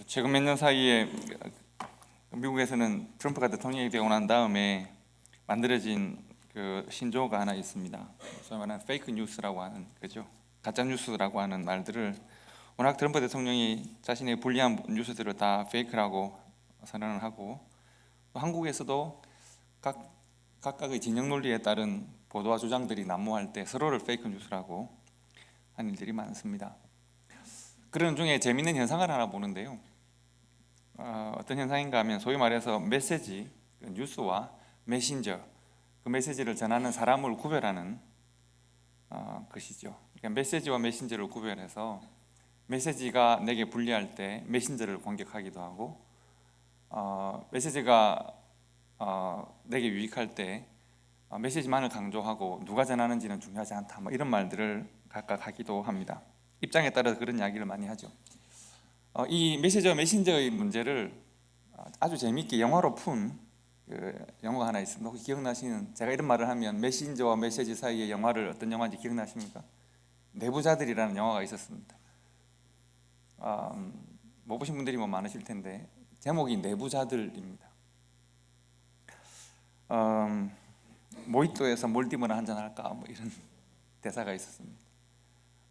최근 몇 년 사이에 미국에서는 트럼프가 대통령이 되고 난 다음에 만들어진 그 신조어가 하나 있습니다. 소위 말하는 페이크 뉴스라고 하는 그죠? 가짜 뉴스라고 하는 말들을 워낙 트럼프 대통령이 자신의 불리한 뉴스들을 다 페이크라고 선언을 하고, 또 한국에서도 각각의 진영 논리에 따른 보도와 주장들이 난무할 때 서로를 페이크 뉴스라고 하는 일들이 많습니다. 그런 중에 재미있는 현상을 하나 보는데요. 어떤 현상인가 하면 소위 말해서 메시지, 뉴스와 메신저, 그 메시지를 전하는 사람을 구별하는 것이죠. 그러니까 메시지와 메신저를 구별해서 메시지가 내게 불리할 때 메신저를 공격하기도 하고, 메시지가 내게 유익할 때 메시지만을 강조하고 누가 전하는지는 중요하지 않다, 뭐 이런 말들을 각각 하기도 합니다. 입장에 따라서 그런 이야기를 많이 하죠. 이 메시지와 메신저의 문제를 아주 재미있게 영화로 푼 영화가 하나 있습니다. 혹시 기억나시는, 제가 이런 말을 하면 메신저와 메시지 사이의 영화를 어떤 영화인지 기억나십니까? 내부자들이라는 영화가 있었습니다. 못 보신 분들이 뭐 많으실 텐데 제목이 내부자들입니다. 모히또에서 몰디브나 한잔 할까, 뭐 이런 대사가 있었습니다.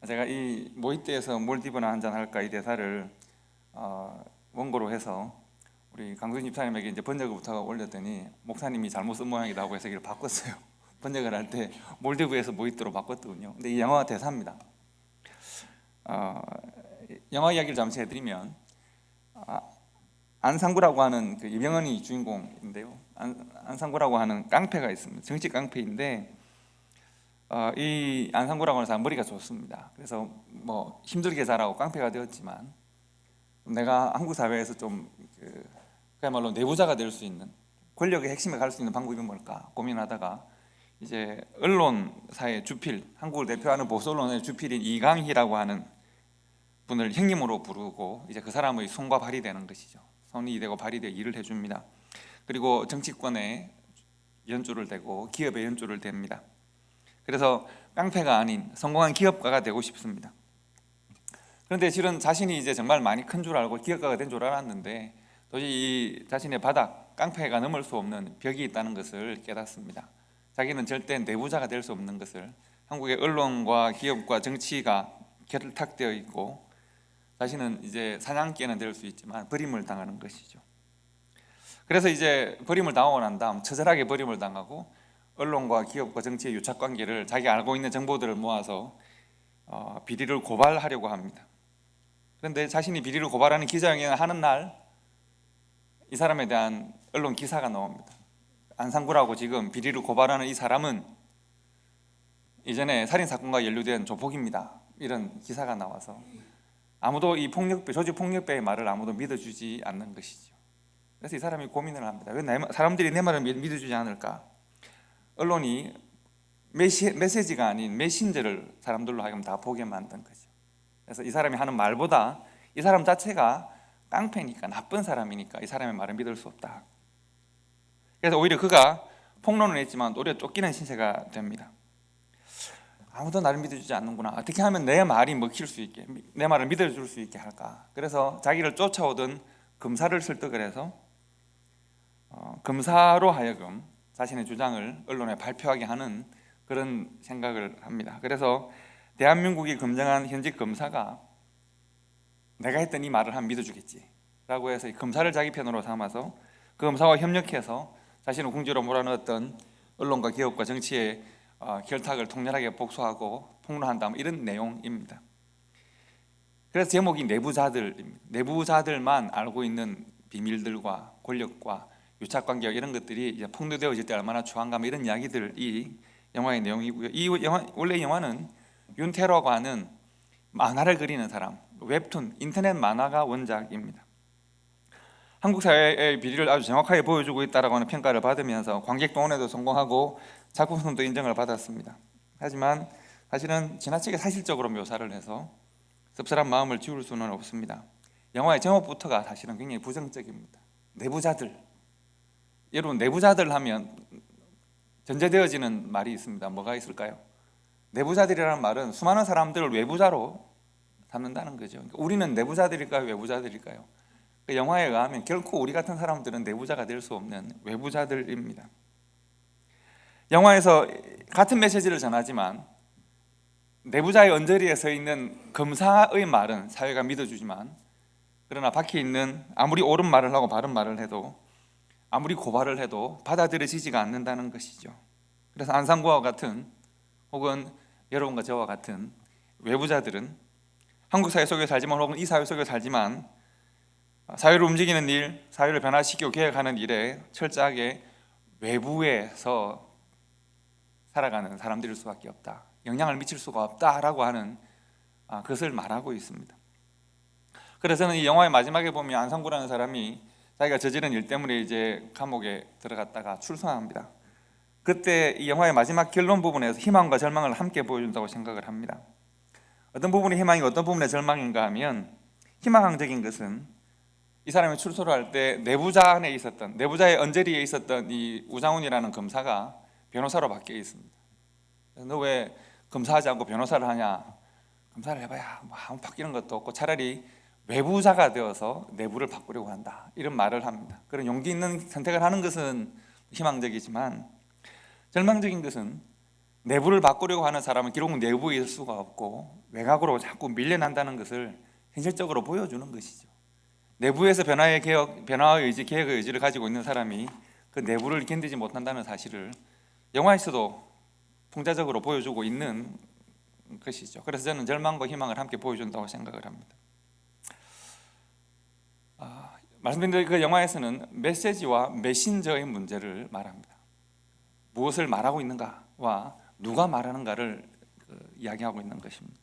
제가 이 모히또에서 몰디브나 한잔 할까 이 대사를 원고로 해서 우리 강수진 집사님에게 이제 번역을 부탁을 올렸더니 목사님이 잘못 쓴 모양이다 하고 해서 이걸 바꿨어요. 번역을 할 때 몰디브에서 모히또로 바꿨거든요. 근데 이 영화 대사입니다. 영화 이야기를 잠시 해드리면, 안상구라고 하는 그 이병헌이 주인공인데요. 안상구라고 하는 깡패가 있습니다. 정치 깡패인데 이 안상구라고 하는 사람 머리가 좋습니다. 그래서 뭐 힘들게 자라고 깡패가 되었지만 내가 한국 사회에서 좀 그야말로 내부자가 될 수 있는, 권력의 핵심에 갈 수 있는 방법이 뭘까 고민하다가 이제 언론사의 주필, 한국을 대표하는 보수 언론의 주필인 이강희라고 하는 분을 형님으로 부르고 이제 그 사람의 손과 발이 되는 것이죠. 손이 되고 발이 되어 일을 해줍니다. 그리고 정치권에 연주를 대고 기업에 연주를 댑니다. 그래서 깡패가 아닌 성공한 기업가가 되고 싶습니다. 그런데 실은 자신이 이제 정말 많이 큰 줄 알고 기업가가 된 줄 알았는데 도저히 자신의 바닥, 깡패가 넘을 수 없는 벽이 있다는 것을 깨닫습니다. 자기는 절대 내부자가 될 수 없는 것을, 한국의 언론과 기업과 정치가 결탁되어 있고 자신은 이제 사냥개는 될 수 있지만 버림을 당하는 것이죠. 그래서 이제 버림을 당하고 난 다음 처절하게 버림을 당하고 언론과 기업과 정치의 유착관계를, 자기가 알고 있는 정보들을 모아서 비리를 고발하려고 합니다. 그런데 자신이 비리를 고발하는 기자회견을 하는 날 이 사람에 대한 언론 기사가 나옵니다. 안상구라고 지금 비리를 고발하는 이 사람은 이전에 살인사건과 연루된 조폭입니다, 이런 기사가 나와서 아무도 이 폭력배, 조직폭력배의 말을 아무도 믿어주지 않는 것이죠. 그래서 이 사람이 고민을 합니다. 왜 사람들이 내 말을 믿어주지 않을까? 언론이 메시지가 아닌 메신저를 사람들로 하여금 다 보게 만든 거죠. 그래서 이 사람이 하는 말보다 이 사람 자체가 깡패니까, 나쁜 사람이니까 이 사람의 말을 믿을 수 없다. 그래서 오히려 그가 폭로는 했지만 오히려 쫓기는 신세가 됩니다. 아무도 나를 믿어주지 않는구나. 어떻게 하면 내 말이 먹힐 수 있게, 내 말을 믿어줄 수 있게 할까? 그래서 자기를 쫓아오던 검사를 설득을 해서 검사로 하여금 자신의 주장을 언론에 발표하게 하는 그런 생각을 합니다. 그래서 대한민국이 검증한 현직 검사가 내가 했던 이 말을 하면 믿어주겠지 라고 해서 이 검사를 자기 편으로 삼아서 그 검사와 협력해서 자신을 궁지로 몰아넣었던 언론과 기업과 정치의 결탁을 통렬하게 복수하고 폭로한다, 이런 내용입니다. 그래서 제목이 내부자들입니다. 내부자들만 알고 있는 비밀들과 권력과 유착관계 이런 것들이 이제 폭로되어질 때 얼마나 추한가, 이런 이야기들이 영화의 내용이고요. 원래 이 영화는 윤태로라고 하는 만화를 그리는 사람, 웹툰, 인터넷 만화가 원작입니다. 한국 사회의 비리를 아주 정확하게 보여주고 있다고 하는 평가를 받으면서 관객 동원에도 성공하고 작품성도 인정을 받았습니다. 하지만 사실은 지나치게 사실적으로 묘사를 해서 씁쓸한 마음을 지울 수는 없습니다. 영화의 제목부터가 사실은 굉장히 부정적입니다. 내부자들. 여러분, 내부자들 하면 전제되어지는 말이 있습니다. 뭐가 있을까요? 내부자들이라는 말은 수많은 사람들을 외부자로 삼는다는 거죠. 우리는 내부자들일까요, 외부자들일까요? 그 영화에 의하면 결코 우리 같은 사람들은 내부자가 될 수 없는 외부자들입니다. 영화에서 같은 메시지를 전하지만 내부자의 언저리에 서 있는 검사의 말은 사회가 믿어주지만, 그러나 밖에 있는 아무리 옳은 말을 하고 바른 말을 해도, 아무리 고발을 해도 받아들여지지가 않는다는 것이죠. 그래서 안상구와 같은, 혹은 여러분과 저와 같은 외부자들은 한국 사회 속에 살지만, 혹은 이 사회 속에 살지만, 사회를 움직이는 일, 사회를 변화시키고 개혁하는 일에 철저하게 외부에서 살아가는 사람들일 수밖에 없다, 영향을 미칠 수가 없다라고 하는 것을 말하고 있습니다. 그래서 저는 이 영화의 마지막에 보면 안상구라는 사람이 자기가 저지른 일 때문에 이제 감옥에 들어갔다가 출소합니다. 그때 이 영화의 마지막 결론 부분에서 희망과 절망을 함께 보여준다고 생각을 합니다. 어떤 부분이 희망이고 어떤 부분의 절망인가 하면, 희망적인 것은 이 사람이 출소를 할 때 내부자 안에 있었던, 내부자의 언저리에 있었던 이 우장훈이라는 검사가 변호사로 바뀌어 있습니다. 너 왜 검사하지 않고 변호사를 하냐? 검사를 해봐야 뭐 아무 바뀌는 것도 없고 차라리 외부자가 되어서 내부를 바꾸려고 한다, 이런 말을 합니다. 그런 용기 있는 선택을 하는 것은 희망적이지만, 절망적인 것은 내부를 바꾸려고 하는 사람은 결국 내부에 있을 수가 없고 외곽으로 자꾸 밀려난다는 것을 현실적으로 보여주는 것이죠. 내부에서 변화의 의지, 개혁의 의지를 가지고 있는 사람이 그 내부를 견디지 못한다는 사실을 영화에서도 풍자적으로 보여주고 있는 것이죠. 그래서 저는 절망과 희망을 함께 보여준다고 생각을 합니다. 말씀드린 대로 그 영화에서는 메시지와 메신저의 문제를 말합니다. 무엇을 말하고 있는가와 누가 말하는가를 이야기하고 있는 것입니다.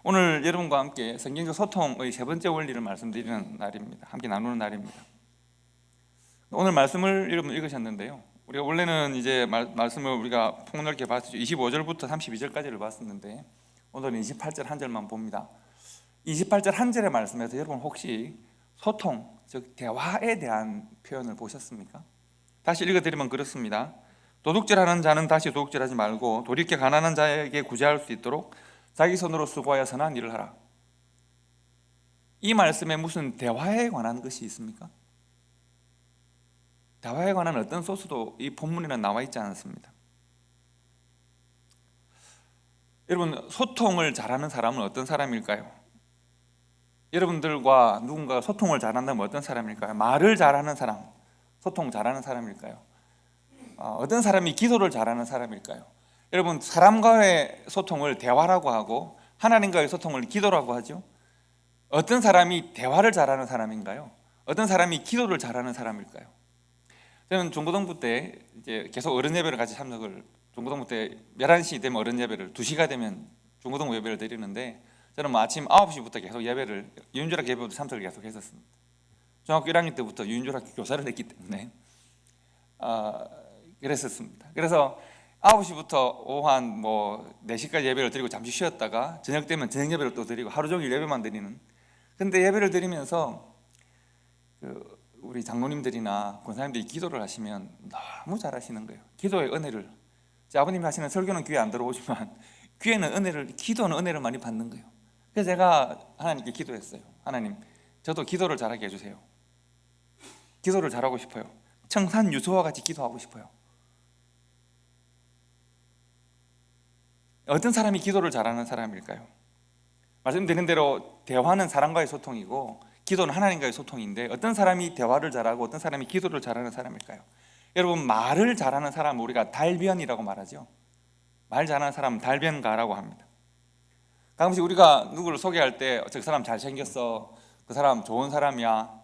오늘 여러분과 함께 성경적 소통의 세 번째 원리를 말씀드리는 날입니다. 함께 나누는 날입니다. 오늘 말씀을 여러분 읽으셨는데요, 우리가 원래는 이제 말씀을 우리가 폭넓게 봤죠. 25절부터 32절까지를 봤었는데 오늘은 28절 한 절만 봅니다. 28절 한 절의 말씀에서 여러분 혹시 소통, 즉 대화에 대한 표현을 보셨습니까? 다시 읽어드리면 그렇습니다. 도둑질하는 자는 다시 도둑질하지 말고 돌이켜 가난한 자에게 구제할 수 있도록 자기 손으로 수고하여 선한 일을 하라. 이 말씀에 무슨 대화에 관한 것이 있습니까? 대화에 관한 어떤 소스도 이 본문에는 나와 있지 않습니다. 여러분, 소통을 잘하는 사람은 어떤 사람일까요? 여러분들과 누군가가 소통을 잘한다면 어떤 사람일까요? 말을 잘하는 사람, 소통 잘하는 사람일까요? 어떤 사람이 기도를 잘하는 사람일까요? 여러분, 사람과의 소통을 대화라고 하고 하나님과의 소통을 기도라고 하죠. 어떤 사람이 대화를 잘하는 사람인가요? 어떤 사람이 기도를 잘하는 사람일까요? 저는 중고등부 때 이제 계속 어른 예배를 같이 참석을, 중고등부 때 11시 되면 어른 예배를, 2시가 되면 중고등부 예배를 드리는데, 저는 뭐 아침 9시부터 계속 예배를, 유인조락 예배부터 참석을 계속 했었습니다. 중학교 1학년 때부터 유인조락 교사를 했기 때문에 그랬었습니다. 그래서 9시부터 오후 한 뭐 4시까지 예배를 드리고 잠시 쉬었다가 저녁 되면 저녁 예배를 또 드리고 하루 종일 예배만 드리는. 근데 예배를 드리면서 우리 장로님들이나 권사님들이 기도를 하시면 너무 잘하시는 거예요. 기도의 은혜를, 제 아버님이 하시는 설교는 귀에 안 들어오지만 귀에는 은혜를, 기도는 은혜를 많이 받는 거예요. 그래서 제가 하나님께 기도했어요. 하나님, 저도 기도를 잘하게 해주세요. 기도를 잘하고 싶어요. 청산유소와 같이 기도하고 싶어요. 어떤 사람이 기도를 잘하는 사람일까요? 말씀드린 대로 대화는 사람과의 소통이고 기도는 하나님과의 소통인데, 어떤 사람이 대화를 잘하고 어떤 사람이 기도를 잘하는 사람일까요? 여러분, 말을 잘하는 사람은 우리가 달변이라고 말하죠. 말 잘하는 사람은 달변가라고 합니다. 가끔씩 우리가 누구를 소개할 때 저 사람 잘생겼어, 그 사람 좋은 사람이야,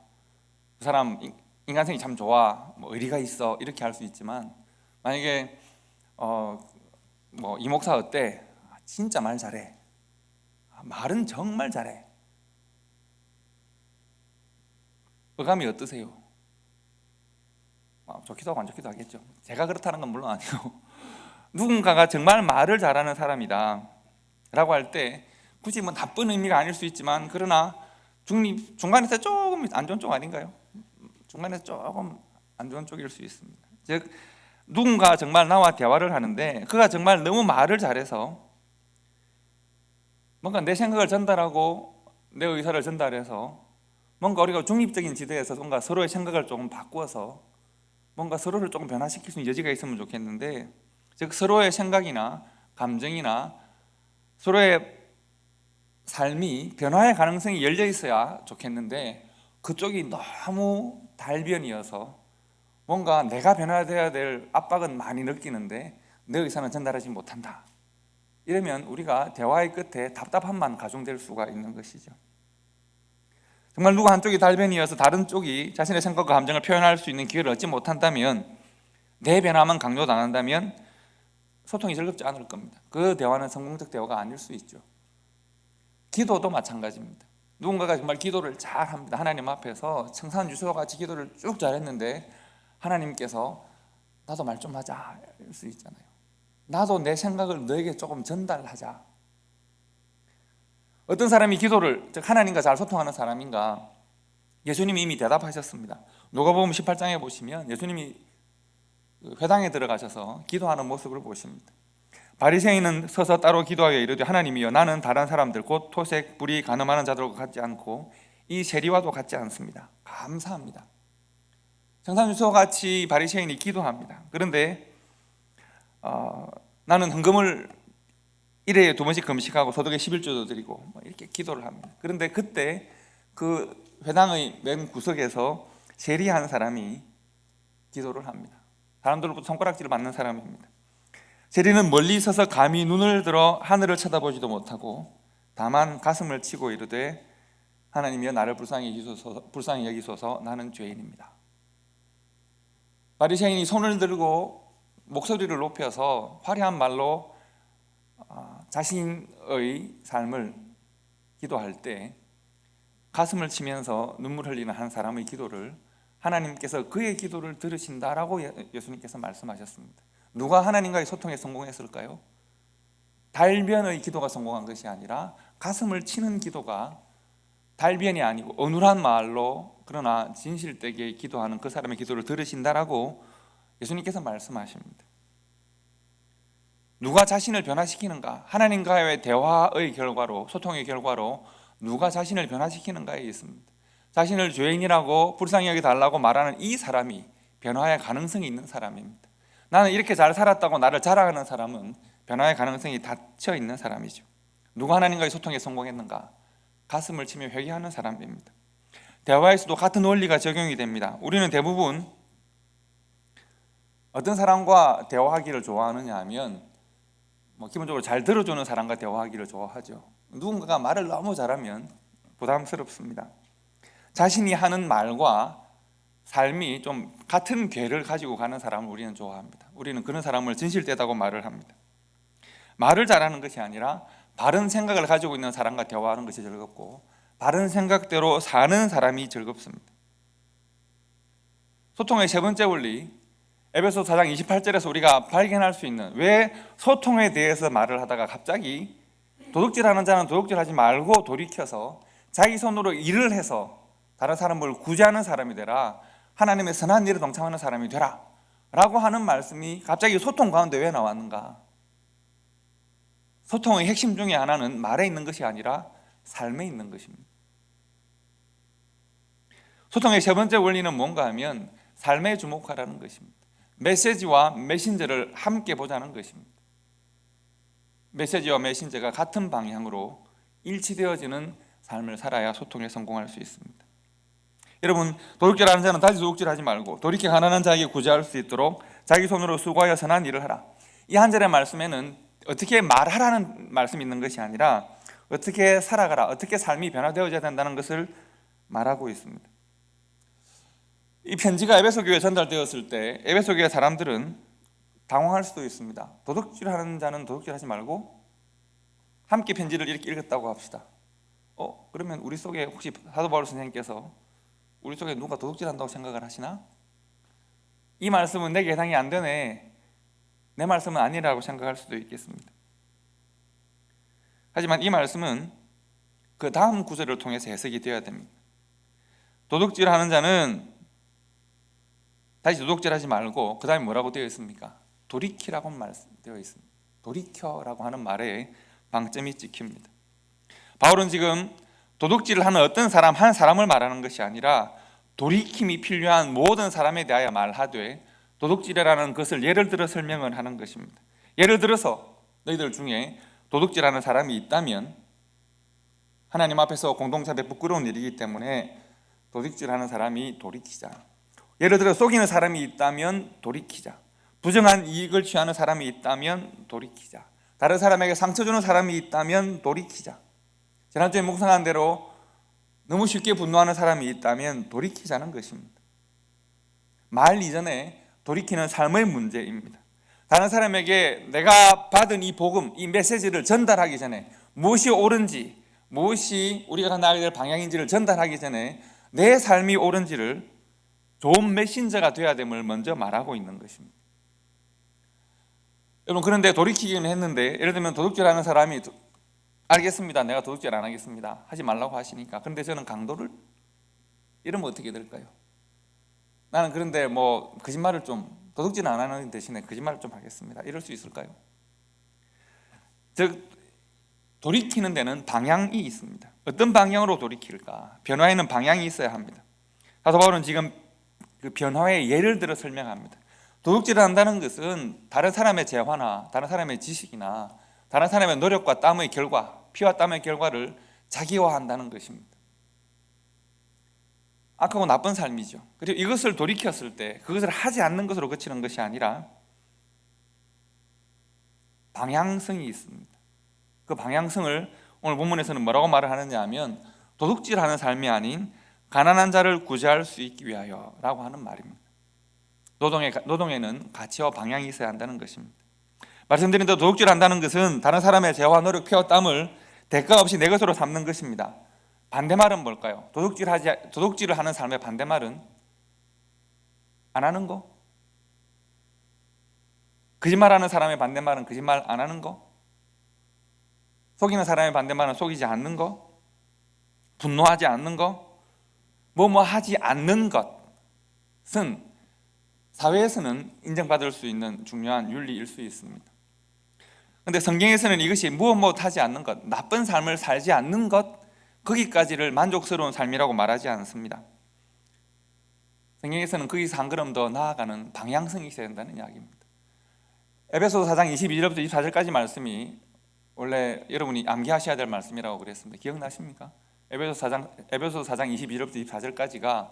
그 사람 인간성이 참 좋아, 뭐 의리가 있어, 이렇게 할 수 있지만, 만약에 뭐 이 목사 어때? 진짜 말 잘해, 말은 정말 잘해, 어감이 어떠세요? 좋기도 하고 안 좋기도 하겠죠. 제가 그렇다는 건 물론 아니고 누군가가 정말 말을 잘하는 사람이다 라고 할 때 굳이 뭐 나쁜 의미가 아닐 수 있지만, 그러나 중간에서 조금 안 좋은 쪽 아닌가요? 중간에서 조금 안 좋은 쪽일 수 있습니다. 즉, 누군가 정말 나와 대화를 하는데 그가 정말 너무 말을 잘해서 뭔가 내 생각을 전달하고 내 의사를 전달해서 뭔가 우리가 중립적인 지대에서 뭔가 서로의 생각을 조금 바꾸어서 뭔가 서로를 조금 변화시킬 수 있는 여지가 있으면 좋겠는데, 즉 서로의 생각이나 감정이나 서로의 삶이 변화의 가능성이 열려 있어야 좋겠는데, 그쪽이 너무 달변이어서 뭔가 내가 변화되어야 될 압박은 많이 느끼는데 내 의사는 전달하지 못한다. 이러면 우리가 대화의 끝에 답답함만 가중될 수가 있는 것이죠. 정말 누구 한쪽이 달변이어서 다른 쪽이 자신의 생각과 감정을 표현할 수 있는 기회를 얻지 못한다면, 내 변화만 강요당한다면 소통이 즐겁지 않을 겁니다. 그 대화는 성공적 대화가 아닐 수 있죠. 기도도 마찬가지입니다. 누군가가 정말 기도를 잘 합니다. 하나님 앞에서 청산유수와 같이 기도를 쭉 잘했는데 하나님께서 나도 말 좀 하자 이럴 수 있잖아요. 나도 내 생각을 너에게 조금 전달하자. 어떤 사람이 기도를, 즉 하나님과 잘 소통하는 사람인가, 예수님이 이미 대답하셨습니다. 누가복음 18장에 보시면 예수님이 회당에 들어가셔서 기도하는 모습을 보십니다. 바리새인은 서서 따로 기도하여 이르되, 하나님이여, 나는 다른 사람들 곧 토색, 불이 간음하는 자들과 같지 않고 이 세리와도 같지 않습니다. 감사합니다. 청산유수와 같이 바리새인이 기도합니다. 그런데 나는 헌금을 1회에 2번씩 금식하고 소득의 11조도 드리고 이렇게 기도를 합니다. 그런데 그때 그 회당의 맨 구석에서 세리한 사람이 기도를 합니다. 사람들로부터 손가락질을 받는 사람입니다. 세리는 멀리 서서 감히 눈을 들어 하늘을 쳐다보지도 못하고 다만 가슴을 치고 이르되, 하나님이여, 나를 불쌍히 여기소서, 나는 죄인입니다. 바리새인이 손을 들고 목소리를 높여서 화려한 말로 자신의 삶을 기도할 때 가슴을 치면서 눈물 흘리는 한 사람의 기도를 하나님께서 그의 기도를 들으신다라고 예수님께서 말씀하셨습니다. 누가 하나님과의 소통에 성공했을까요? 달변의 기도가 성공한 것이 아니라 가슴을 치는 기도가, 달변이 아니고 어눌한 말로 그러나 진실되게 기도하는 그 사람의 기도를 들으신다라고 예수님께서 말씀하십니다. 누가 자신을 변화시키는가? 하나님과의 대화의 결과로, 소통의 결과로 누가 자신을 변화시키는가에 있습니다. 자신을 죄인이라고 불쌍히 여겨달라고 말하는 이 사람이 변화의 가능성이 있는 사람입니다. 나는 이렇게 잘 살았다고 나를 자랑하는 사람은 변화의 가능성이 닫혀 있는 사람이죠. 누가 하나님과의 소통에 성공했는가? 가슴을 치며 회개하는 사람입니다. 대화에서도 같은 원리가 적용이 됩니다. 우리는 대부분 어떤 사람과 대화하기를 좋아하느냐 하면 기본적으로 잘 들어주는 사람과 대화하기를 좋아하죠. 누군가가 말을 너무 잘하면 부담스럽습니다. 자신이 하는 말과 삶이 좀 같은 궤를 가지고 가는 사람을 우리는 좋아합니다. 우리는 그런 사람을 진실되다고 말을 합니다. 말을 잘하는 것이 아니라 바른 생각을 가지고 있는 사람과 대화하는 것이 즐겁고, 바른 생각대로 사는 사람이 즐겁습니다. 소통의 세 번째 원리, 에베소 4장 28절에서 우리가 발견할 수 있는, 왜 소통에 대해서 말을 하다가 갑자기 도둑질하는 자는 도둑질하지 말고 돌이켜서 자기 손으로 일을 해서 다른 사람을 구제하는 사람이 되라, 하나님의 선한 일에 동참하는 사람이 되라 라고 하는 말씀이 갑자기 소통 가운데 왜 나왔는가? 소통의 핵심 중에 하나는 말에 있는 것이 아니라 삶에 있는 것입니다. 소통의 세 번째 원리는 뭔가 하면 삶에 주목하라는 것입니다. 메시지와 메신저를 함께 보자는 것입니다. 메시지와 메신저가 같은 방향으로 일치되어지는 삶을 살아야 소통에 성공할 수 있습니다. 여러분, 도둑질하는 자는 다시 도둑질하지 말고 돌이켜 가난한 자에게 구제할 수 있도록 자기 손으로 수고하여 선한 일을 하라. 이 한 절의 말씀에는 어떻게 말하라는 말씀이 있는 것이 아니라 어떻게 살아가라, 어떻게 삶이 변화되어져야 된다는 것을 말하고 있습니다. 이 편지가 에베소 교회에 전달되었을 때 에베소 교회 사람들은 당황할 수도 있습니다. 도둑질하는 자는 도둑질하지 말고, 함께 편지를 이렇게 읽었다고 합시다. 그러면 우리 속에 혹시 사도 바울 선생님께서 우리 속에 누가 도둑질한다고 생각을 하시나? 이 말씀은 내게 해당이 안 되네, 내 말씀은 아니라고 생각할 수도 있겠습니다. 하지만 이 말씀은 그 다음 구절을 통해서 해석이 되어야 됩니다. 도둑질하는 자는 다시 도둑질하지 말고, 그 다음에 뭐라고 되어 있습니까? 돌이키라고 말되어 있습니다. 돌이켜라고 하는 말에 방점이 찍힙니다. 바울은 지금 도둑질을 하는 어떤 사람 한 사람을 말하는 것이 아니라 돌이킴이 필요한 모든 사람에 대하여 말하되 도둑질이라는 것을 예를 들어 설명을 하는 것입니다. 예를 들어서 너희들 중에 도둑질하는 사람이 있다면 하나님 앞에서 공동체에 부끄러운 일이기 때문에 도둑질하는 사람이 돌이키자. 예를 들어 속이는 사람이 있다면 돌이키자. 부정한 이익을 취하는 사람이 있다면 돌이키자. 다른 사람에게 상처 주는 사람이 있다면 돌이키자. 지난주에 묵상한 대로 너무 쉽게 분노하는 사람이 있다면 돌이키자는 것입니다. 말 이전에 돌이키는 삶의 문제입니다. 다른 사람에게 내가 받은 이 복음, 이 메시지를 전달하기 전에 무엇이 옳은지, 무엇이 우리가 나아가야 될 방향인지를 전달하기 전에 내 삶이 옳은지를 좋은 메신저가 되어야 됨을 먼저 말하고 있는 것입니다. 여러분, 그런데 돌이키기는 했는데, 예를 들면 도둑질하는 사람이 알겠습니다, 내가 도둑질 안 하겠습니다, 하지 말라고 하시니까, 그런데 저는 강도를 이러면 어떻게 될까요? 나는 그런데 거짓말을 좀, 도둑질 안 하는 대신에 거짓말을 좀 하겠습니다, 이럴 수 있을까요? 즉, 돌이키는 데는 방향이 있습니다. 어떤 방향으로 돌이킬까? 변화에는 방향이 있어야 합니다. 사도 바울은 지금 그 변화의 예를 들어 설명합니다. 도둑질을 한다는 것은 다른 사람의 재화나 다른 사람의 지식이나 다른 사람의 노력과 땀의 결과, 피와 땀의 결과를 자기화한다는 것입니다. 악하고 나쁜 삶이죠. 그리고 이것을 돌이켰을 때 그것을 하지 않는 것으로 그치는 것이 아니라 방향성이 있습니다. 그 방향성을 오늘 본문에서는 뭐라고 말을 하느냐 하면 도둑질하는 삶이 아닌 가난한 자를 구제할 수 있기 위하여라고 하는 말입니다. 노동에는 가치와 방향이 있어야 한다는 것입니다. 말씀드린 대로 도둑질한다는 것은 다른 사람의 재화, 노력, 피와 땀을 대가 없이 내 것으로 삼는 것입니다. 반대말은 뭘까요? 도둑질을 하는 삶의 반대말은 안 하는 거? 거짓말하는 사람의 반대말은 거짓말 안 하는 거? 속이는 사람의 반대말은 속이지 않는 거? 분노하지 않는 거? 하지 않는 것은 사회에서는 인정받을 수 있는 중요한 윤리일 수 있습니다. 그런데 성경에서는 이것이 하지 않는 것, 나쁜 삶을 살지 않는 것, 거기까지를 만족스러운 삶이라고 말하지 않습니다. 성경에서는 거기서 한 걸음 더 나아가는 방향성이 있어야 된다는 이야기입니다. 에베소서 4장 22절부터 24절까지 말씀이 원래 여러분이 암기하셔야 될 말씀이라고 그랬습니다. 기억나십니까? 에베소서 4장 22절부터 24절까지가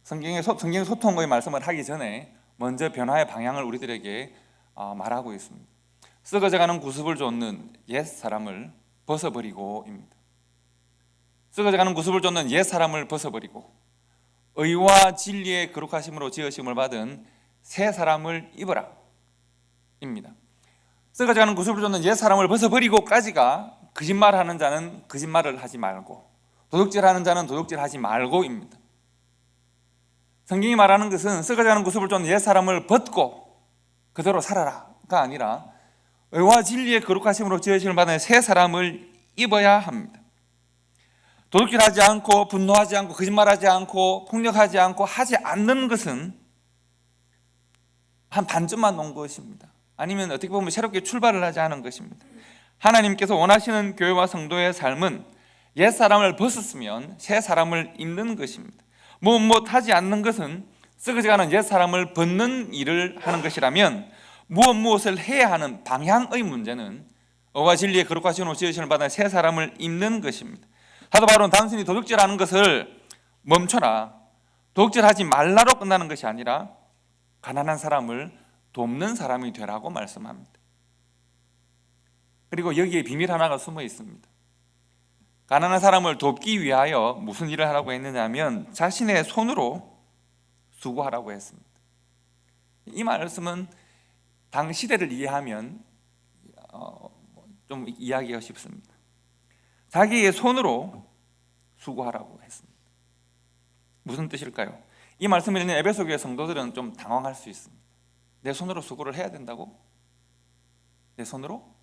성경의 소통의 말씀을 하기 전에 먼저 변화의 방향을 우리들에게 말하고 있습니다. 썩어져가는 구습을 쫓는 옛 사람을 벗어버리고입니다. 썩어져가는 구습을 쫓는 옛 사람을 벗어버리고 의와 진리의 거룩하심으로 지으심을 받은 새 사람을 입어라 입니다. 썩어져가는 구습을 쫓는 옛 사람을 벗어버리고까지가 거짓말하는 자는 거짓말을 하지 말고 도둑질하는 자는 도둑질하지 말고입니다. 성경이 말하는 것은 썩어져가는 구습을 쫓는 옛 사람을 벗고 그대로 살아라가 아니라 의와 진리의 거룩하심으로 지으심을 받은 새 사람을 입어야 합니다. 도둑질하지 않고 분노하지 않고 거짓말하지 않고 폭력하지 않고 하지 않는 것은 한 반쯤만 놓은 것입니다. 아니면 어떻게 보면 새롭게 출발을 하지 않은 것입니다. 하나님께서 원하시는 교회와 성도의 삶은 옛 사람을 벗었으면 새 사람을 입는 것입니다. 하지 않는 것은 썩어져가는 옛 사람을 벗는 일을 하는 것이라면 무엇을 해야 하는 방향의 문제는 의와 진리의 거룩하심으로 지으심을 받은 새 사람을 입는 것입니다. 사도 바울은 단순히 도둑질하는 것을 멈춰라, 도둑질하지 말라로 끝나는 것이 아니라 가난한 사람을 돕는 사람이 되라고 말씀합니다. 그리고 여기에 비밀 하나가 숨어 있습니다. 가난한 사람을 돕기 위하여 무슨 일을 하라고 했느냐 하면 자신의 손으로 수고하라고 했습니다. 이 말씀은 당 시대를 이해하면 좀 이해하기가 쉽습니다. 자기의 손으로 수고하라고 했습니다. 무슨 뜻일까요? 이 말씀을 읽는 에베소 교회 성도들은 좀 당황할 수 있습니다. 내 손으로 수고를 해야 된다고? 내 손으로?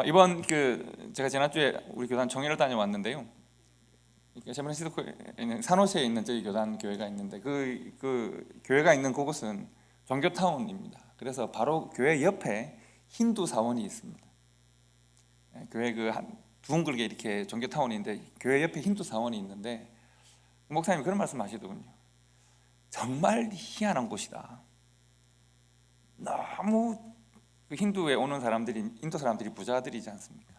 이번 제가 지난주에 우리 교단 총회를 다녀왔는데요. 샌프란시스코에 있는 산호세에 있는 저희 교단 교회가 있는데 그 교회가 있는 그곳은 종교타운입니다. 그래서 바로 교회 옆에 힌두 사원이 있습니다. 교회 한 둥글게 이렇게 종교타운인데 교회 옆에 힌두 사원이 있는데 목사님이 그런 말씀 하시더군요. 정말 희한한 곳이다. 너무 힌두에 오는 사람들이, 인도 사람들이 부자들이지 않습니까?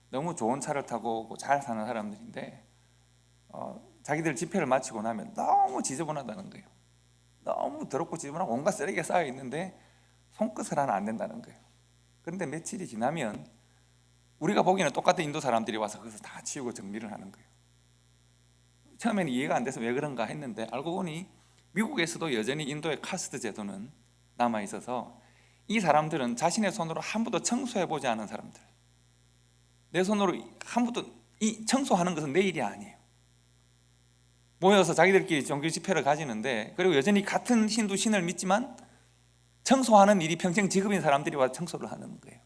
너무 좋은 차를 타고 잘 사는 사람들인데 자기들 집회를 마치고 나면 너무 지저분하다는 거예요. 너무 더럽고 지저분하고 온갖 쓰레기가 쌓여 있는데 손끝을 하나 안 댄다는 거예요. 그런데 며칠이 지나면 우리가 보기에는 똑같은 인도 사람들이 와서 그것을 다 치우고 정리를 하는 거예요. 처음에는 이해가 안 돼서 왜 그런가 했는데 알고 보니 미국에서도 여전히 인도의 카스트 제도는 남아 있어서 이 사람들은 자신의 손으로 한 번도 청소해보지 않은 사람들, 내 손으로 한 번도 이 청소하는 것은 내 일이 아니에요. 모여서 자기들끼리 종교 집회를 가지는데, 그리고 여전히 같은 힌두 신을 믿지만 청소하는 일이 평생 직업인 사람들이 와서 청소를 하는 거예요.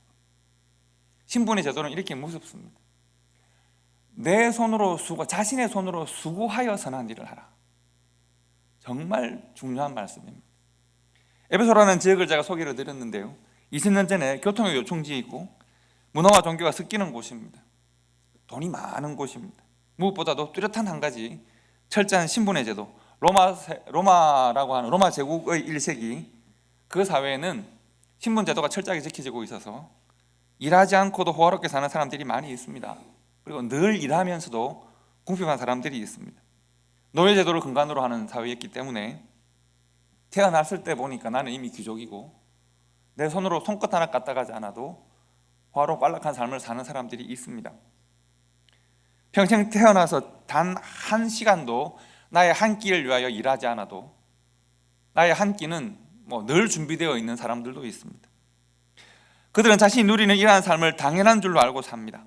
신분의 제도는 이렇게 무섭습니다. 내 손으로 자신의 손으로 수고하여 선한 일을 하라. 정말 중요한 말씀입니다. 에베소라는 지역을 제가 소개를 드렸는데요, 20년 전에 교통의 요충지에 있고 문화와 종교가 섞이는 곳입니다. 돈이 많은 곳입니다. 무엇보다도 뚜렷한 한 가지, 철저한 신분의 제도, 로마라고 하는 로마 제국의 1세기 그 사회에는 신분 제도가 철저하게 지켜지고 있어서 일하지 않고도 호화롭게 사는 사람들이 많이 있습니다. 그리고 늘 일하면서도 궁핍한 사람들이 있습니다. 노예 제도를 근간으로 하는 사회였기 때문에 태어났을 때 보니까 나는 이미 귀족이고 내 손으로 손끝 하나 까딱하지 않아도 호화롭고 안락한 삶을 사는 사람들이 있습니다. 평생 태어나서 단 한 시간도 나의 한 끼를 위하여 일하지 않아도 나의 한 끼는 늘 준비되어 있는 사람들도 있습니다. 그들은 자신이 누리는 이러한 삶을 당연한 줄로 알고 삽니다.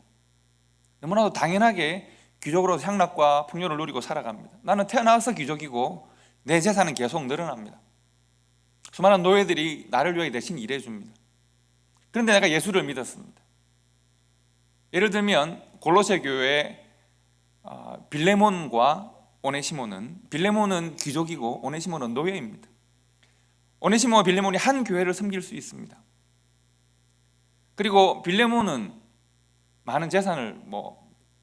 너무나도 당연하게 귀족으로 향락과 풍요를 누리고 살아갑니다. 나는 태어나서 귀족이고 내 재산은 계속 늘어납니다. 수많은 노예들이 나를 위해 대신 일해줍니다. 그런데 내가 예수를 믿었습니다. 예를 들면 골로새 교회의 빌레몬과 오네시모는, 빌레몬은 귀족이고 오네시모는 노예입니다. 오네시모와 빌레몬이 한 교회를 섬길 수 있습니다. 그리고 빌레몬은 많은 재산을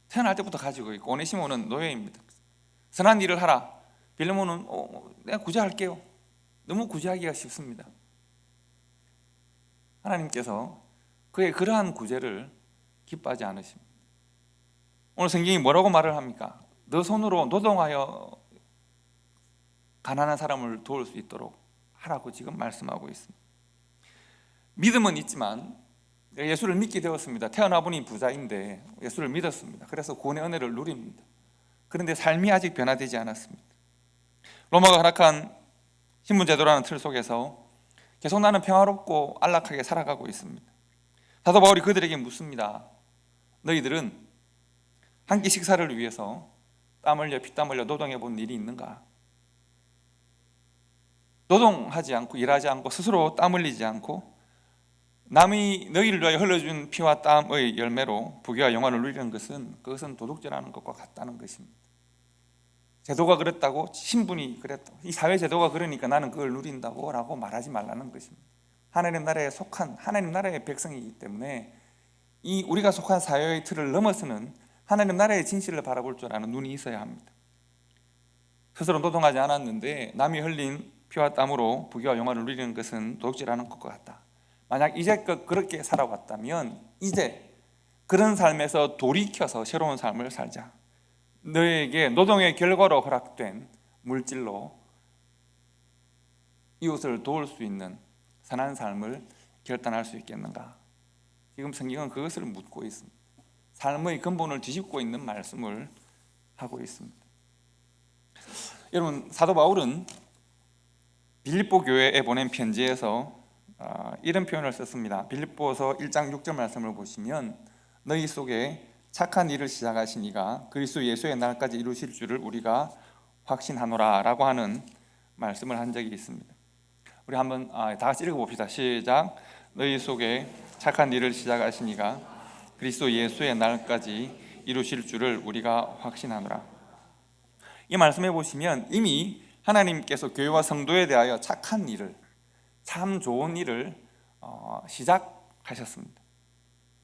태어날 때부터 가지고 있고 오네시모는 노예입니다. 선한 일을 하라. 빌레몬은 내가 구제할게요. 너무 구제하기가 쉽습니다. 하나님께서 그의 그러한 구제를 기뻐하지 않으십니다. 오늘 성경이 뭐라고 말을 합니까? 너 손으로 노동하여 가난한 사람을 도울 수 있도록 하라고 지금 말씀하고 있습니다. 믿음은 있지만 예수를 믿게 되었습니다. 태어나 보니 부자인데 예수를 믿었습니다. 그래서 구원의 은혜를 누립니다. 그런데 삶이 아직 변화되지 않았습니다. 로마가 허락한 신분제도라는 틀 속에서 계속 나는 평화롭고 안락하게 살아가고 있습니다. 사도 바울이 그들에게 묻습니다. 너희들은 한 끼 식사를 위해서 땀 흘려 피땀 흘려 노동해 본 일이 있는가? 노동하지 않고 일하지 않고 스스로 땀 흘리지 않고 남이 너희를 위하여 흘려준 피와 땀의 열매로 부귀와 영화를 누리는 그것은 도둑질하는 것과 같다는 것입니다. 제도가 그랬다고, 신분이 그랬다고, 이 사회 제도가 그러니까 나는 그걸 누린다고 라고 말하지 말라는 것입니다. 하나님 나라에 속한 하나님 나라의 백성이기 때문에 이 우리가 속한 사회의 틀을 넘어서는 하나님 나라의 진실을 바라볼 줄 아는 눈이 있어야 합니다. 스스로 노동하지 않았는데 남이 흘린 피와 땀으로 부귀와 영화를 누리는 것은 도둑질하는 것과 같다. 만약 이제껏 그렇게 살아왔다면 이제 그런 삶에서 돌이켜서 새로운 삶을 살자. 너에게 노동의 결과로 허락된 물질로 이웃을 도울 수 있는 선한 삶을 결단할 수 있겠는가? 지금 성경은 그것을 묻고 있습니다. 삶의 근본을 뒤집고 있는 말씀을 하고 있습니다. 여러분, 사도 바울은 빌립보 교회에 보낸 편지에서 이런 표현을 썼습니다. 빌립보서 1장 6절 말씀을 보시면 너희 속에 착한 일을 시작하신 이가 그리스도 예수의 날까지 이루실 줄을 우리가 확신하노라 라고 하는 말씀을 한 적이 있습니다. 우리 한번 다 같이 읽어봅시다. 시작. 너희 속에 착한 일을 시작하신 이가 그리스도 예수의 날까지 이루실 줄을 우리가 확신하노라. 이 말씀해 보시면 이미 하나님께서 교회와 성도에 대하여 착한 일을, 참 좋은 일을 시작하셨습니다.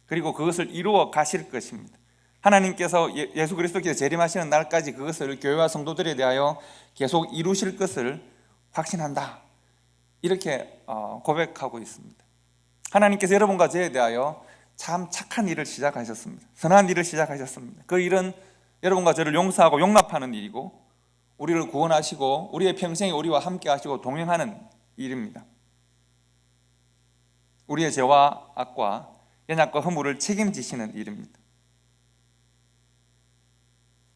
그리고 그것을 이루어 가실 것입니다. 하나님께서 예수 그리스도께서 재림하시는 날까지 그것을 교회와 성도들에 대하여 계속 이루실 것을 확신한다. 이렇게 고백하고 있습니다. 하나님께서 여러분과 저에 대하여 참 착한 일을 시작하셨습니다. 선한 일을 시작하셨습니다. 그 일은 여러분과 저를 용서하고 용납하는 일이고 우리를 구원하시고 우리의 평생에 우리와 함께 하시고 동행하는 일입니다. 우리의 죄와 악과 연약과 허물을 책임지시는 일입니다.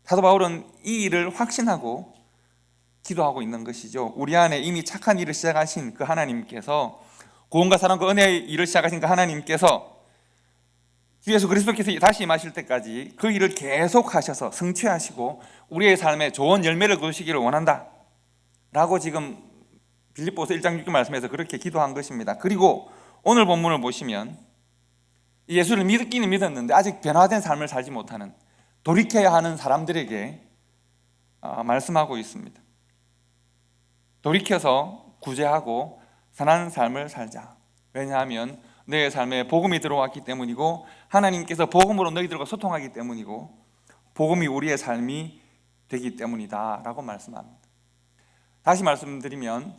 사도 바울은 이 일을 확신하고 기도하고 있는 것이죠. 우리 안에 이미 착한 일을 시작하신 그 하나님께서, 구원과 사랑과 은혜의 일을 시작하신 그 하나님께서 주 예수 그리스도께서 다시 임하실 때까지 그 일을 계속하셔서 성취하시고 우리의 삶에 좋은 열매를 거두시기를 원한다 라고 지금 빌립보서 1장 6절 말씀에서 그렇게 기도한 것입니다. 그리고 오늘 본문을 보시면 예수를 믿기는 믿었는데 아직 변화된 삶을 살지 못하는, 돌이켜야 하는 사람들에게 말씀하고 있습니다. 돌이켜서 구제하고 선한 삶을 살자. 왜냐하면 너의 삶에 복음이 들어왔기 때문이고 하나님께서 복음으로 너희들과 소통하기 때문이고 복음이 우리의 삶이 되기 때문이다 라고 말씀합니다. 다시 말씀드리면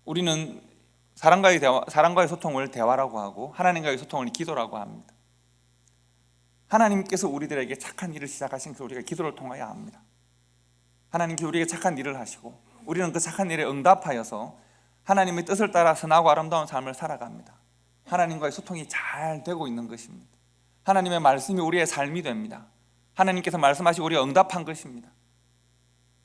우리는 사람과의 소통을 대화라고 하고 하나님과의 소통을 기도라고 합니다. 하나님께서 우리들에게 착한 일을 시작하신 그 우리가 기도를 통하여야 합니다. 하나님께서 우리에게 착한 일을 하시고 우리는 그 착한 일에 응답하여서 하나님의 뜻을 따라 선하고 아름다운 삶을 살아갑니다. 하나님과의 소통이 잘 되고 있는 것입니다. 하나님의 말씀이 우리의 삶이 됩니다. 하나님께서 말씀하시고 우리가 응답한 것입니다.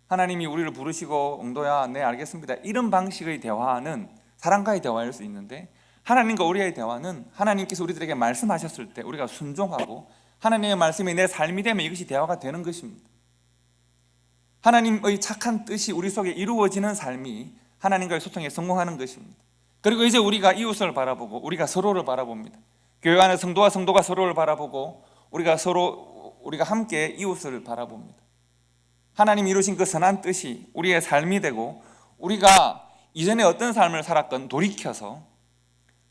하나님이 우리를 부르시고 응도야 네 알겠습니다 이런 방식의 대화는 사람과의 대화일 수 있는데, 하나님과 우리의 대화는 하나님께서 우리들에게 말씀하셨을 때 우리가 순종하고 하나님의 말씀이 내 삶이 되면 이것이 대화가 되는 것입니다. 하나님의 착한 뜻이 우리 속에 이루어지는 삶이 하나님과의 소통에 성공하는 것입니다. 그리고 이제 우리가 이웃을 바라보고 우리가 서로를 바라봅니다. 교회 안에 성도가 서로를 바라보고 우리가 함께 이웃을 바라봅니다. 하나님이 이루신 그 선한 뜻이 우리의 삶이 되고 우리가 이전에 어떤 삶을 살았건 돌이켜서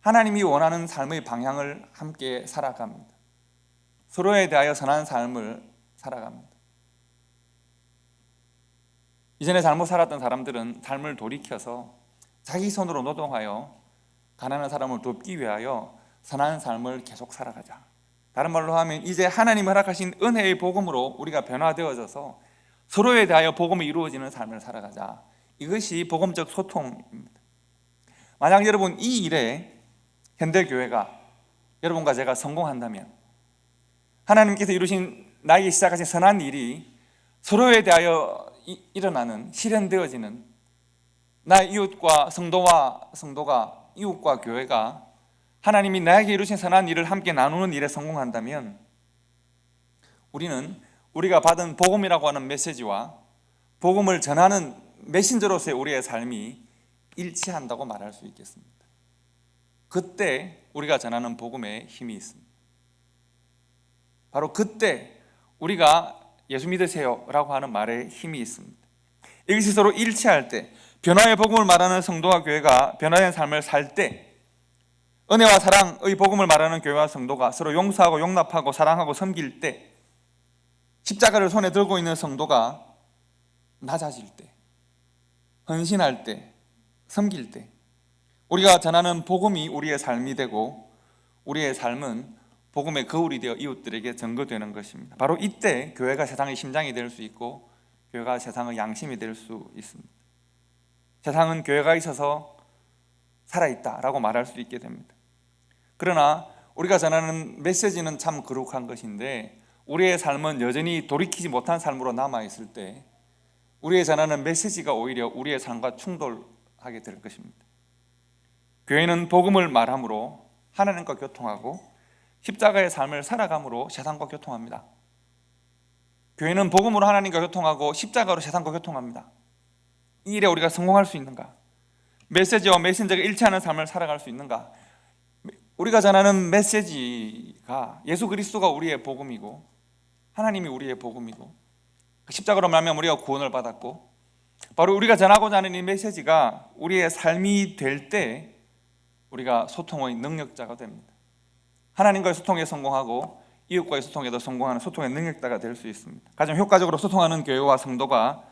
하나님이 원하는 삶의 방향을 함께 살아갑니다. 서로에 대하여 선한 삶을 살아갑니다. 이전에 잘못 살았던 사람들은 삶을 돌이켜서 자기 손으로 노동하여 가난한 사람을 돕기 위하여 선한 삶을 계속 살아가자. 다른 말로 하면 이제 하나님이 허락하신 은혜의 복음으로 우리가 변화되어져서 서로에 대하여 복음이 이루어지는 삶을 살아가자. 이것이 복음적 소통입니다. 만약 여러분 이 일에 현대교회가 여러분과 제가 성공한다면 하나님께서 이루신 나에게 시작하신 선한 일이 서로에 대하여 일어나는, 실현되어지는 나의 이웃과 성도가 이웃과 교회가 하나님이 나에게 이루신 선한 일을 함께 나누는 일에 성공한다면 우리는 우리가 받은 복음이라고 하는 메시지와 복음을 전하는 메신저로서의 우리의 삶이 일치한다고 말할 수 있겠습니다. 그때 우리가 전하는 복음에 힘이 있습니다. 바로 그때 우리가 예수 믿으세요 라고 하는 말에 힘이 있습니다. 이것이 서로 일치할 때, 변화의 복음을 말하는 성도와 교회가 변화된 삶을 살 때, 은혜와 사랑의 복음을 말하는 교회와 성도가 서로 용서하고 용납하고 사랑하고 섬길 때, 십자가를 손에 들고 있는 성도가 낮아질 때, 헌신할 때, 섬길 때, 우리가 전하는 복음이 우리의 삶이 되고 우리의 삶은 복음의 거울이 되어 이웃들에게 증거되는 것입니다. 바로 이때 교회가 세상의 심장이 될 수 있고 교회가 세상의 양심이 될 수 있습니다. 세상은 교회가 있어서 살아있다라고 말할 수 있게 됩니다. 그러나 우리가 전하는 메시지는 참 거룩한 것인데 우리의 삶은 여전히 돌이키지 못한 삶으로 남아있을 때 우리의 전하는 메시지가 오히려 우리의 삶과 충돌하게 될 것입니다. 교회는 복음을 말함으로 하나님과 교통하고 십자가의 삶을 살아감으로 세상과 교통합니다. 교회는 복음으로 하나님과 교통하고 십자가로 세상과 교통합니다. 이 일에 우리가 성공할 수 있는가? 메시지와 메신저가 일치하는 삶을 살아갈 수 있는가? 우리가 전하는 메시지가 예수 그리스도가 우리의 복음이고 하나님이 우리의 복음이고 십자가로 말하면 우리가 구원을 받았고 바로 우리가 전하고자 하는 이 메시지가 우리의 삶이 될 때 우리가 소통의 능력자가 됩니다. 하나님과의 소통에 성공하고 이웃과의 소통에도 성공하는 소통의 능력자가 될 수 있습니다. 가장 효과적으로 소통하는 교회와 성도가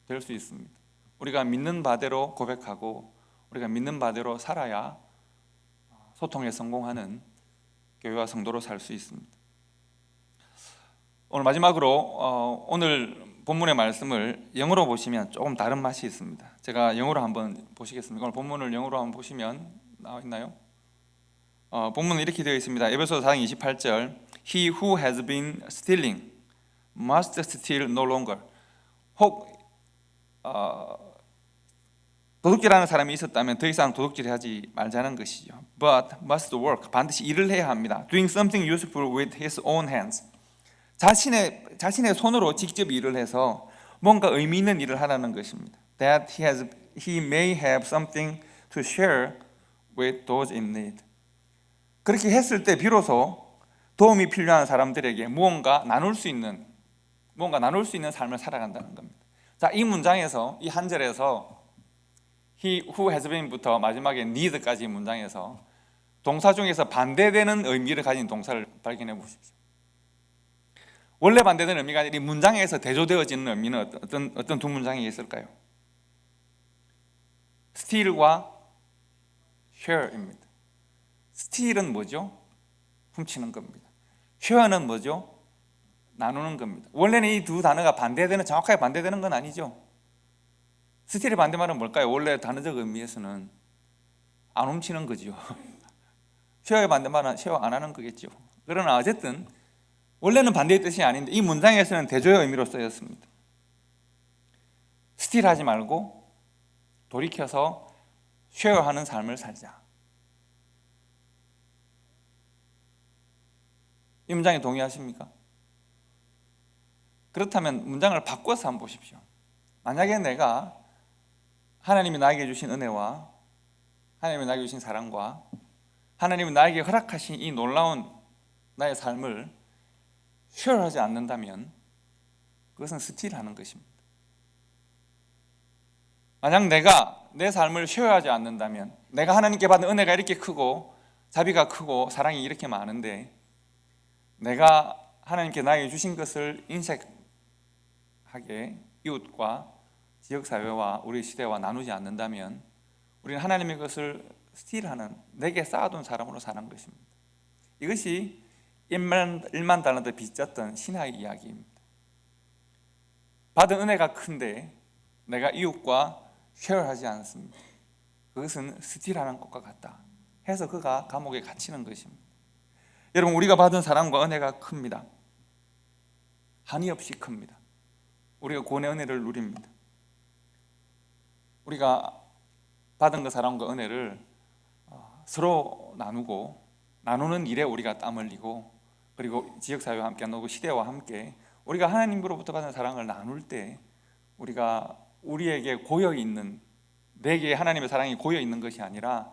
될 수 있습니다. 우리가 믿는 바대로 고백하고 우리가 믿는 바대로 살아야 소통에 성공하는 교회와 성도로 살 수 있습니다. 오늘 마지막으로 오늘 본문의 말씀을 영어로 보시면 조금 다른 맛이 있습니다. 제가 영어로 한번 보시겠습니다. 오늘 본문을 영어로 한번 보시면 나와 있나요? 본문은 이렇게 되어 있습니다. 에베소서 4장 28절 He who has been stealing must steal no longer. 혹 도둑질하는 사람이 있었다면 더 이상 도둑질하지 말자는 것이죠. But must work. 반드시 일을 해야 합니다. Doing something useful with his own hands. 자신의 손으로 직접 일을 해서 뭔가 의미 있는 일을 하라는 것입니다. That he may have something to share with those in need. 그렇게 했을 때 비로소 도움이 필요한 사람들에게 무언가 나눌 수 있는 삶을 살아간다는 겁니다. 자, 이 문장에서 이 한 절에서 He who has been부터 마지막에 need까지 문장에서 동사 중에서 반대되는 의미를 가진 동사를 발견해 보십시오. 원래 반대되는 의미가 아니라 이 문장에서 대조되어지는 의미는 어떤 두 문장이 있을까요? steal과 share입니다. steal은 뭐죠? 훔치는 겁니다. share는 뭐죠? 나누는 겁니다. 원래는 이 두 단어가 정확하게 반대되는 건 아니죠. steal의 반대말은 뭘까요? 원래 단어적 의미에서는 안 훔치는 거죠. share의 반대말은 share 안 하는 거겠죠. 그러나 어쨌든 원래는 반대의 뜻이 아닌데 이 문장에서는 대조의 의미로 쓰였습니다. 스틸하지 말고 돌이켜서 쉐어하는 삶을 살자. 이 문장에 동의하십니까? 그렇다면 문장을 바꿔서 한번 보십시오. 만약에 내가 하나님이 나에게 주신 은혜와 하나님이 나에게 주신 사랑과 하나님이 나에게 허락하신 이 놀라운 나의 삶을 쉐어하지 않는다면 그것은 스틸하는 것입니다. 만약 내가 내 삶을 쉐어하지 않는다면, 내가 하나님께 받은 은혜가 이렇게 크고 자비가 크고 사랑이 이렇게 많은데 내가 하나님께 나에게 주신 것을 인색하게 이웃과 지역사회와 우리 시대와 나누지 않는다면 우리는 하나님의 것을 스틸하는, 내게 쌓아둔 사람으로 사는 것입니다. 이것이 1만 달란트 빚졌던 신하의 이야기입니다. 받은 은혜가 큰데 내가 이웃과 쉐어하지 않습니다. 그것은 스틸하는 것과 같다 해서 그가 감옥에 갇히는 것입니다. 여러분, 우리가 받은 사랑과 은혜가 큽니다. 한이 없이 큽니다. 우리가 구원의 은혜를 누립니다. 우리가 받은 그 사랑과 은혜를 서로 나누는 일에 우리가 땀 흘리고, 그리고 지역사회와 함께 나누고 시대와 함께 우리가 하나님으로부터 받은 사랑을 나눌 때 우리가 우리에게 고여있는, 내게 하나님의 사랑이 고여있는 것이 아니라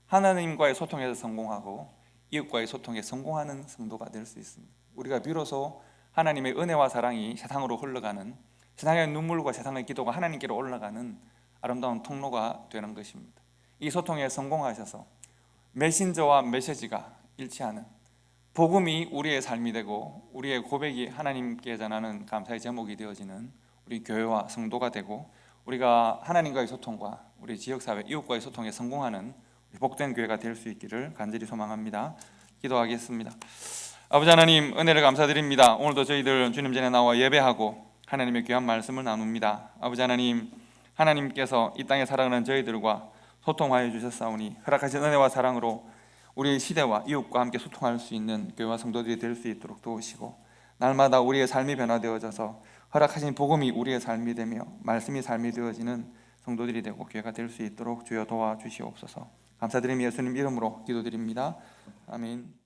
하나님과의 소통에서 성공하고 이웃과의 소통에 성공하는 성도가 될 수 있습니다. 우리가 비로소 하나님의 은혜와 사랑이 세상으로 흘러가는, 세상의 눈물과 세상의 기도가 하나님께로 올라가는 아름다운 통로가 되는 것입니다. 이 소통에 성공하셔서 메신저와 메시지가 일치하는 복음이 우리의 삶이 되고 우리의 고백이 하나님께 전하는 감사의 제목이 되어지는 우리 교회와 성도가 되고, 우리가 하나님과의 소통과 우리 지역사회 이웃과의 소통에 성공하는 복된 교회가 될 수 있기를 간절히 소망합니다. 기도하겠습니다. 아버지 하나님, 은혜를 감사드립니다. 오늘도 저희들 주님 전에 나와 예배하고 하나님의 귀한 말씀을 나눕니다. 아버지 하나님, 하나님께서 이 땅에 살아가는 저희들과 소통하여 주셨사오니 허락하신 은혜와 사랑으로 우리의 시대와 이웃과 함께 소통할 수 있는 교회와 성도들이 될 수 있도록 도우시고, 날마다 우리의 삶이 변화되어져서 허락하신 복음이 우리의 삶이 되며 말씀이 삶이 되어지는 성도들이 되고 교회가 될 수 있도록 주여 도와주시옵소서. 감사드리며 예수님 이름으로 기도드립니다. 아멘.